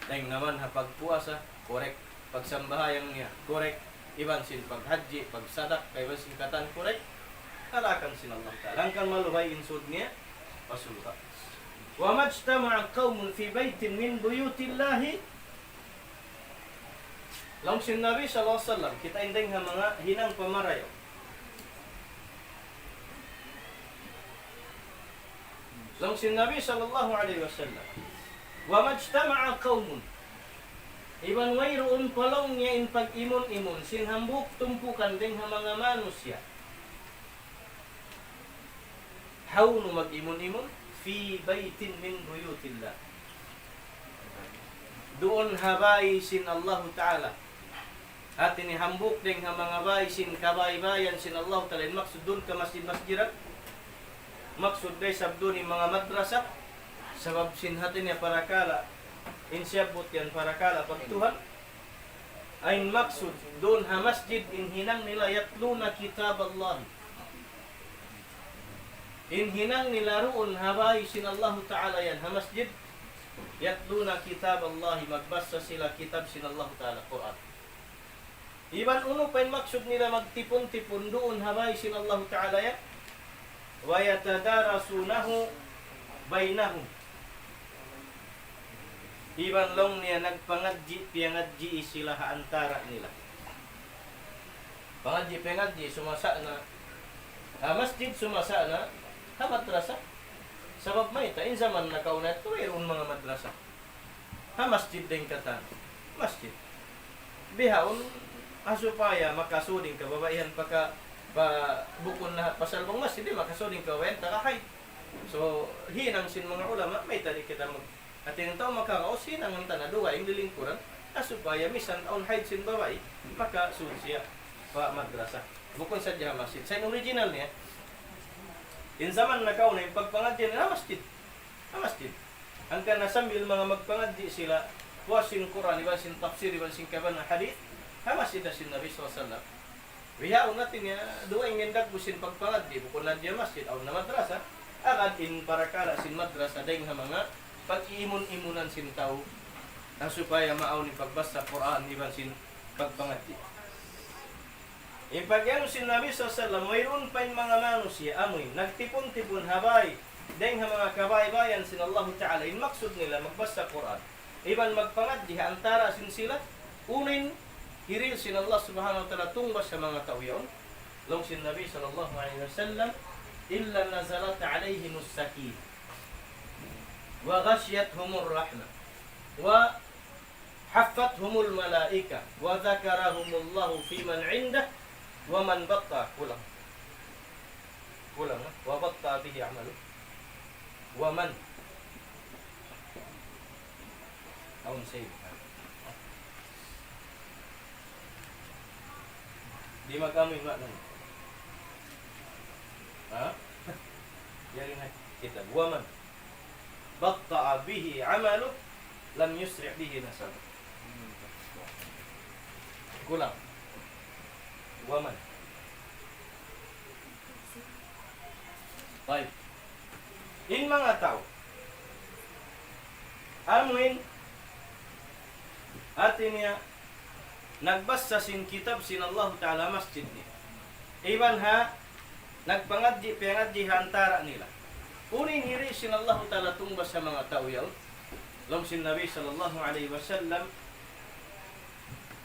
Dahil naman pagpuasa, korek. Pagsambahayang niya, korek. Iban sin paghaji, pagsadak, kay sin katan, korek. Halakan sin Allah Ta'ala. Hangkan maluhay insud niya, pasuba. Wa majtama'a qawmun fi baytin min buyutillahi. Lang sin Nabi sallallahu alaihi wasallam, kita indeng nga mga hinang pamarayo. Lang sin Nabi sallallahu alaihi wasallam. Wa majtama'a qaumun. Iban wayroon palong niya in pag-imon-imon sinhambuk tumpukan ding ha mga manusia. Hawnu mag-imon-imon fi baytin min buyutillah. Doon habay sin Allah Ta'ala. At inihambuk ding ha mga bay sin kabay-bayan sin Allah Ta'ala. Maksud doon ka masjid-masjiran. Maksud day sabdo ni mga madrasa. Sabab sinhatin niya para kala insyabot yan para kala pag Tuhan ay maksud doon ha masjid inhinang nila yatluna kitab Allah inhinang nila roon habay sin Allah Ta'ala yan ha masjid yatluna kitab Allah magbasa sila kitab sin Allah Ta'ala Quran. Iban uno pa yung maksud nila magtipon-tipon doon habay sin Allah Ta'ala yan wa yatadarasunahu bainahum. Iban long niya nagpangadji, piyangadji sila antara nila. Pangadji, piyangadji, sumasa na. Masjid sumasa na, madrasa. Sabab may ta, in zaman na kauna, ito mayroon mga madrasa. Masjid din katan. Masjid. Bihaon, asupaya, makasuding kababaihan pa bukon na pasalbong masjid, makasuding kababayan, takahay. So, hinang sin mga ulama, may tali kita at yung tao makakaosin ang tanaduwa yung lilingkuran asupaya misan on hide sin babae makasud siya pa madrasa bukon sa diha masjid sa original niya in zaman na kauna yung pagpangadji na masjid ang kanasambil mga magpangadji sila wasin Quran iban sin tafsir iban sin kaban na hadith ha masjid na sin Nabi sallallahu alaihi wasallam wihaon natin niya duwa yung ndag busin pagpangadji bukon na diha masjid o na madrasa agad in para kala sin madrasa dahil nga mga pag-iimun-imunan sin tao ang supaya maaw ni pagbasa Quran iban sin pagpangadji. Ipagyan si Nabi SAW, mayroon pa yung mga manusia, amoy, nagtipon-tipon habay, dahil mga kabaybayan sin Allah Ta'ala, in maksud nila magbasa Quran. Iban magpangadji, antara sin sila, unin, hiril sin Allah Subhanahu Wa Ta'ala, tungba sa mga tao yun. Long sin Nabi Sallallahu Alaihi Wasallam, illa nazalat alaihimus sakin, wa ghasyathumur rahmah, wa haffathumul malaika, wa zakarahumullahu fi man indah, waman batta kulang wa batta bihi amalu waman aun say di magamin makna ha yari na kita waman batta bihi amalu lam yusri' bihi nasab kulang waman. Baik. In mga tao, amuin atin niya nagbasa sin kitab sin Allah Ta'ala masjid ni. Iban ha, nagpangadji hantara nila. Unin hiri sin Allah Ta'ala tungbas sa mga tao yaw. Lam sin Nabi Sallallahu Alaihi Wasallam,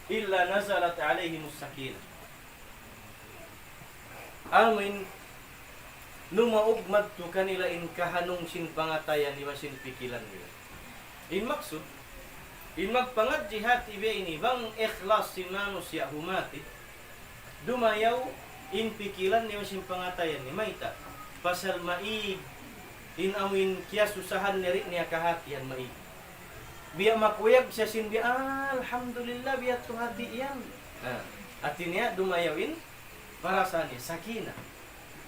illa nazalat alaihimus sakinah. Amin numaugmad to kanila in kahanong sin pangatayan iba sin pikilan nila. In maksud, in magpangadji hati iba ini bang ikhlas sin manusia humati, dumayaw in pikilan niya sin pangatayan ni maita. Pasal maig, in awin kya susahan niri niya kahatian maig. Biya makuyag siya sin biya, alhamdulillah biya to hati yan. Atin niya dumayaw in parasan ni sakina.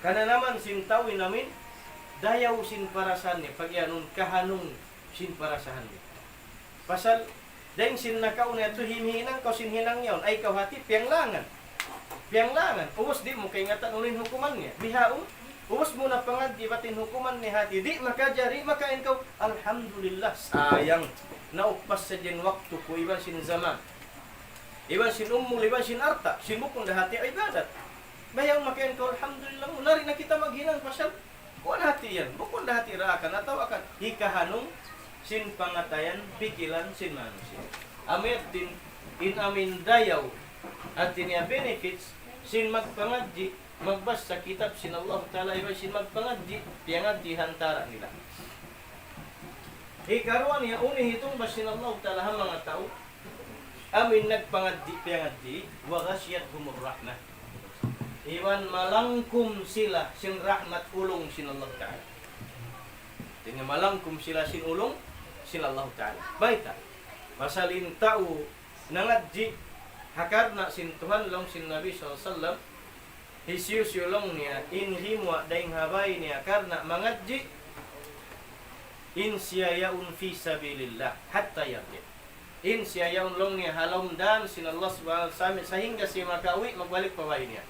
Kana naman sin tawin namin dayaw sin parasan ni pagyanon kahanong sin parasan ni. Pasal dahil sin nakaw na ito himhinang kaw sin hinang yawn ay kawhati pianglangan. Uwas di mo kay ngatan ulin hukuman niya. Bihaon uwas mo na pangadji batin hukuman ni hati. Di makajari makain kaw alhamdulillah sayang naukpas sa din waktu ko iban sin zaman. Iban sin ummul iban sin arta sin bukong dahati ibadat. Bayaw makain ko, alhamdulillah, nari na kita maghinang pasal. Kuan hati yan, bukod hati raakan atau akan hikahanong sin pangatayan, pikilan sin manusia. Amir din, in amin dayaw, at niya benefits, sin magpangadji, magbas sa kitab sin Allah Ta'ala, iba sin magpangadji, piangadji hantara nila. Ikaruan niya, unih itong bas sin Allah Ta'ala mga tao, amin nagpangadji, piangadji, wa ghasyathumur rahmah. Iwan malangkum sila sin rahmat ulung sin Allah Ta'ala. Tingnan malangkum sila sin ulung sin Allah Ta'ala. Baita. Masalin tao nangadji hakarna sin Tuhan long sin Nabi SAW. Hisius yulong niya inhimwa daing habay niya karna mangadji in siyayaun fi sabilillah hatta yarji. In siyayaun long niya halomdan sin Allah Subhanahu wa Ta'ala sehingga siya makawi magbalik paway niya.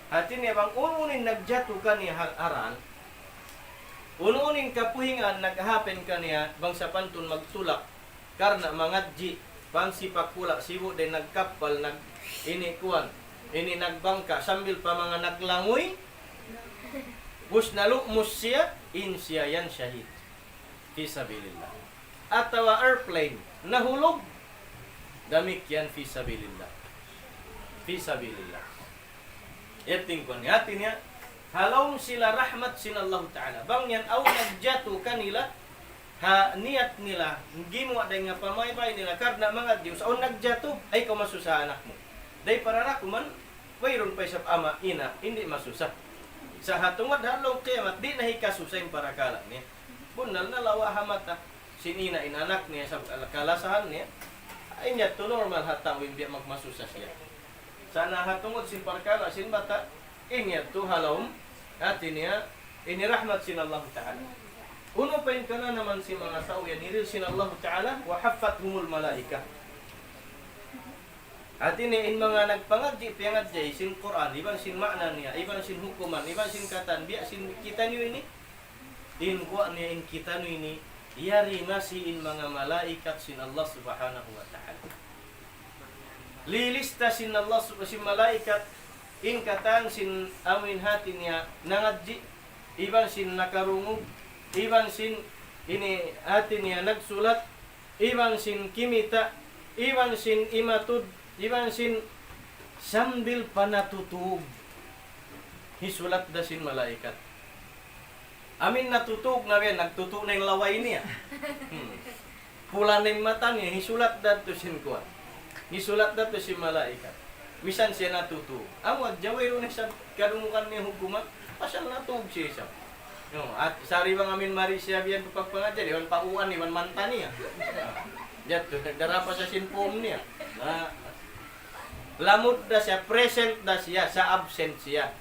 Hati niya bang ununin nagjato ka niya aran, ununin kapuhingan naghapen ka niya bang sa pantun magtulak karna mangadji bang si pakula sibo din nagkapal nag inikuan ini nagbangka sambil pa mga naglangoy bus nalukmus siya in siya yan syahid fisabilillah atawa airplane nahulog damik yan fisabilillah Yating ko niya, niya, halawm sila rahmat sin Allah Ta'ala. Bang yan, aw nagjato kanila, ha niyat nila, gimwa day nga pamaybay nila, karna mga Diyos, aw nagjato, ay kamasusa anak mo. Day pararakuman, wayron pa sa ama, ina, hindi masusa. Sa hatungad halong kiamat, di nahikasusa yung parakala niya. Bunal na lawa hamata, sinina inanak niya sa kalasahan niya, ay niya to normal hatawin biya magmasusa siya. Sana hatungod sin parkala sin bata inya tu halom at niya inirahmat sin Allah Ta'ala. Uno pa yun kana naman si mga tao yan niril sin Allah Ta'ala wa haffathumul malaika. At ini in mga nagpangadji piangadji sin Quran iban sin makna niya iban sin hukuman iban sin katan biya sin kita niyo ini in kuha niya in kita niyo ini yari masiin mga malaikat sin Allah subhanahu wa ta'ala. Lilista sin Allah sin malaikat in katan sin amin hati niya nangadji, iban sin nakarungog, iban sin ini hati niya nagsulat, iban sin kimita, iban sin imatud, iban sin sambil panatutug. Hisulat da sin malaikat. Amin natutug na yan, nagtutu na yung laway niya. Pula na yung mata niya, hisulat da to sin kuwan. Hisulat da to sin malaikat. Wisan siya natutug. Amad, jaway rin sa kadungukan niya hukuman, pasal natug siya siya. No, at sari bang amin mari siya biyan pagpangadyan, iwan pauan, iwan manta niya. Diyan, nagdara pa sa sinpom niya. Lamod na siya, present na siya, sa absent siya.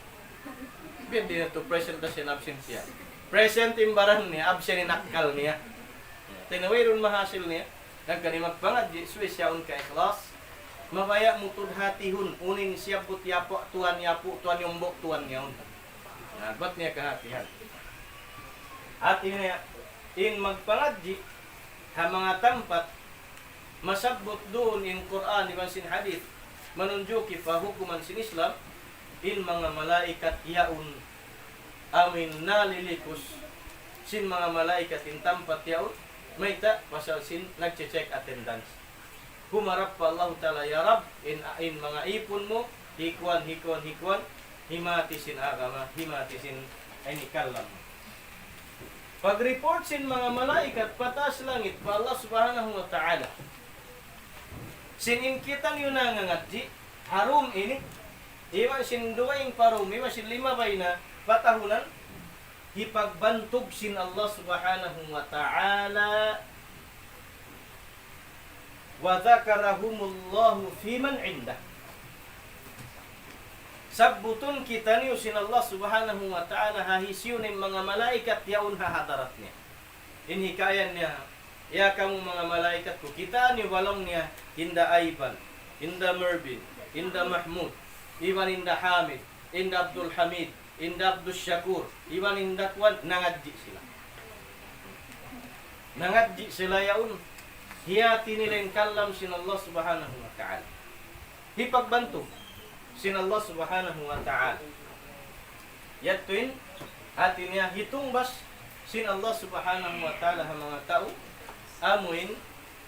Biyan din na to, present na siya, absent siya. Present imbaran niya, absent inakal niya. Tinaway ron mahasil niya. Nagkanimag pangadyan, suwi siya un ka-ikhlas. Mabaya mutod hatihun, unin siya putyapo, tuan yapo, tuan yumbok, tuan yaon. Nagbat niya kahatihan. At in magpangadji, ha mga tampat, masabot doon in Quran, iban sin hadith, manunjuki pa hukuman sin Islam, in mga malaikat yaun, amin nalilikos, sin mga malaikat in tampat yaun, may ta, pasal sin nagche-check attendance. Humarap pa Allah Ta'ala, ya Rab, in mga ipon mo, hikwan, himati sin agama, himati sin ainikalam. Pag-report sin mga malaikat, patas langit, pa Allah Subhanahu wa Ta'ala. Sininkitan yun na ngangadji, harum ini, iwan sin duwaing parum, iwan sin lima bay na patahunan, hipagbantog sin Allah Subhanahu wa Ta'ala, wa dhakarahumullahu fi man indah. Sabutun kita niyo sin Allah Subhanahu wa Ta'ala hahisyon ng mga malaikat yaun hahadarat niya. Inhikayan niya, ya kamu mga malaikat ko, kita niyo walong niya, hinda Aiban, hinda Mervin, hinda Mahmud, iwan hinda Hamid, hinda Abdul Hamid, hinda Abdul Shakur, iwan hinda Kwan, nangadji sila. Nangadji sila yaun. Hiyati nila yung kalam sin Allah Subhanahu wa Ta'ala. Hipagbanto sin Allah Subhanahu wa Ta'ala. Yatuin, hati niya hitumbas sin Allah Subhanahu wa Ta'ala ha mga tao, amuin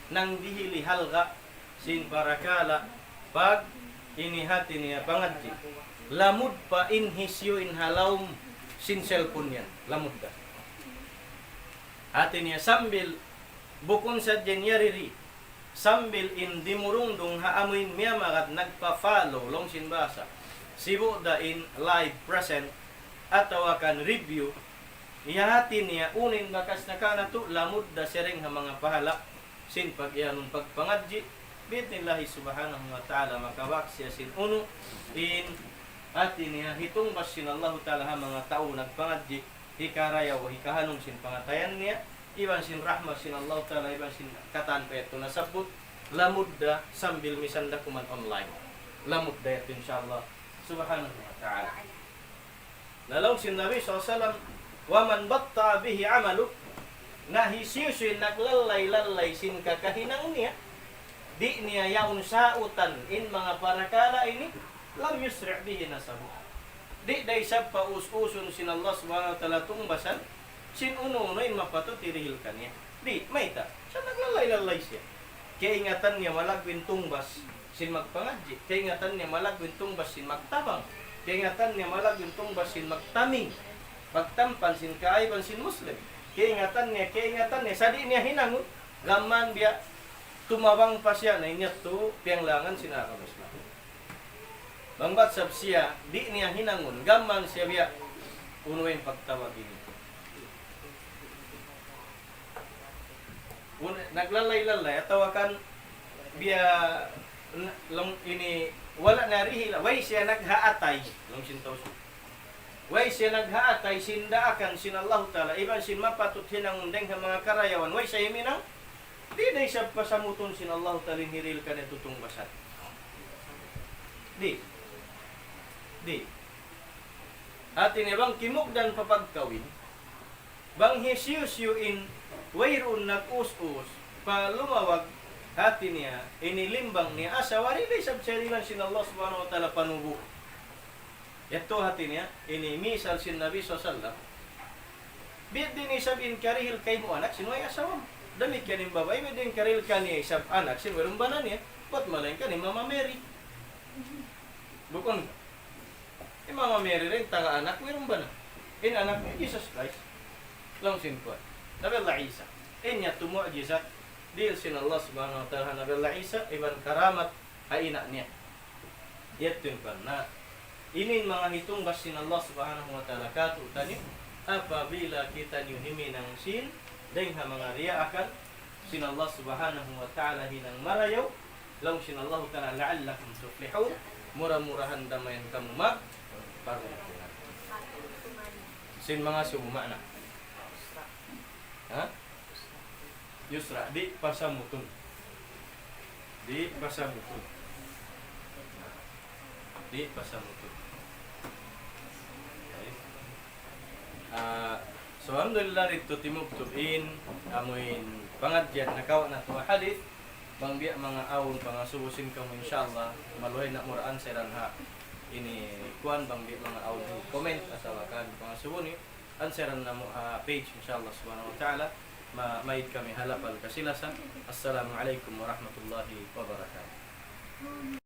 nang dihili halga sin barakala pag inihati niya pangadji. Lamud pa inhisyo in halawm sin cellphone yan. Lamud ka. Hati niya sambil bukon sa January, sambil in dimurundong haamuin miya magat nagpa-follow long sinbasa. Sibo da in live present at tawakan review. Ihati niya unin bakas nakanato lamud da sering ha mga pahala sin pagyanong pagpangadji. Bitnillahi Subhanahu wa Ta'ala makawak siya sin uno in ati niya hitong bas sin Allah Ta'ala ha mga tao nagpangadji hikarayaw o hikahanong sin pangatayan niya. Iban sin rahmah sin Allah Ta'ala, iban sin katan peto nasabot, lamud da sambil misanda kuman online. Lamud da ito insyaAllah. Subhanahu wa Ta'ala. Nalaw sin Nabi SAW, waman batta bihi amalu, nahisiyusin naglalay-lalay sin kakahinang niya, di niya yaun sautan in mga parakala ini, lam yusri' bihi nasabu. Di day sab pa us-usun sin Allah Subhanahu wa Ta'ala tungbasan, sin uno-unoin mapato tirihil kanya. Di, may ta. Siya naglalay-lalay siya. Kaya ingatan niya malagwin tungbas sin magpangadji. Kaya ingatan niya malagwin tungbas sin magtabang. Kaya ingatan niya malagwin tungbas sin magtaming. Pagtampan sin kaaiban sin Muslim. Kaya ingatan niya. Sadi niya hinangon. Gaman biya tumawang pa siya na inyat to piyanglangan sin akamuslim. Bangbat sab siya, di niya hinangon. Gaman siya biya unuin pagtawag ini. Naglalay-lalay at tawakan biya long ini wala na rihila way siya naghaatay long sintaw way siya naghaatay sindaakan sin Allah Ta'ala iban sin mapatut hinang undeng ha mga karayawan way siya himinang di day siya pasamuton sin Allah Ta'ala hiril ka na tutong basat di atin ibang kimugdan papagkawin bang hisiusyo in wayroon nag-us-us, pa lumawag hati niya, inilimbang niya asa, wari isab sarilan sin Allah subhanahu wa ta'ala panubo. Ito hati niya, misal sin Nabi SAW, biyat din isab in karihil kay mo anak, sinuay asawam. Damit ka ng babae, biyat din karihil ka niya isab anak, sinuay rumbanan niya, ba't malayin ka ni Mama Mary? Bukon, Mama Mary rin, taga anak, mayroon ba na? In anak ni Jesus Christ, lang sin ko. Nabi Allah Isa, inya tumu'jizat, dil sin Allah subhanahu wa ta'ala, Nabi Allah Isa, iban karamat, ay ina niya. Yatin pa na, inin mga hitong bas sin Allah subhanahu wa ta'ala, katutan niyo, apabila kita niyo himi ng sin, dahil mga riya akan, sin Allah subhanahu wa ta'ala hinang marayaw, lang sin Allah ta'ala la'allakum tuflihun, murah-murahan damayan kamu paruntunan. Sin mga sumuma na. Ha? Yusra, di pasamutun. Di pasamutun. Di pasamutun. Okay. So, alhamdulillah rito timubtubin, amuin pangadyan, nakawa na ito hadith, bangbiya mga awon, pangasubusin ka mo inshallah, maluhay na muraan sa iranha. Ini kuan bangbiya mga awon, comment, asawakan, pangasubuni, anseran na mo page inshallah subhanahu wa ta'ala, maid kami halapal kasilasan. Assalamualaikum warahmatullahi wabarakatuh.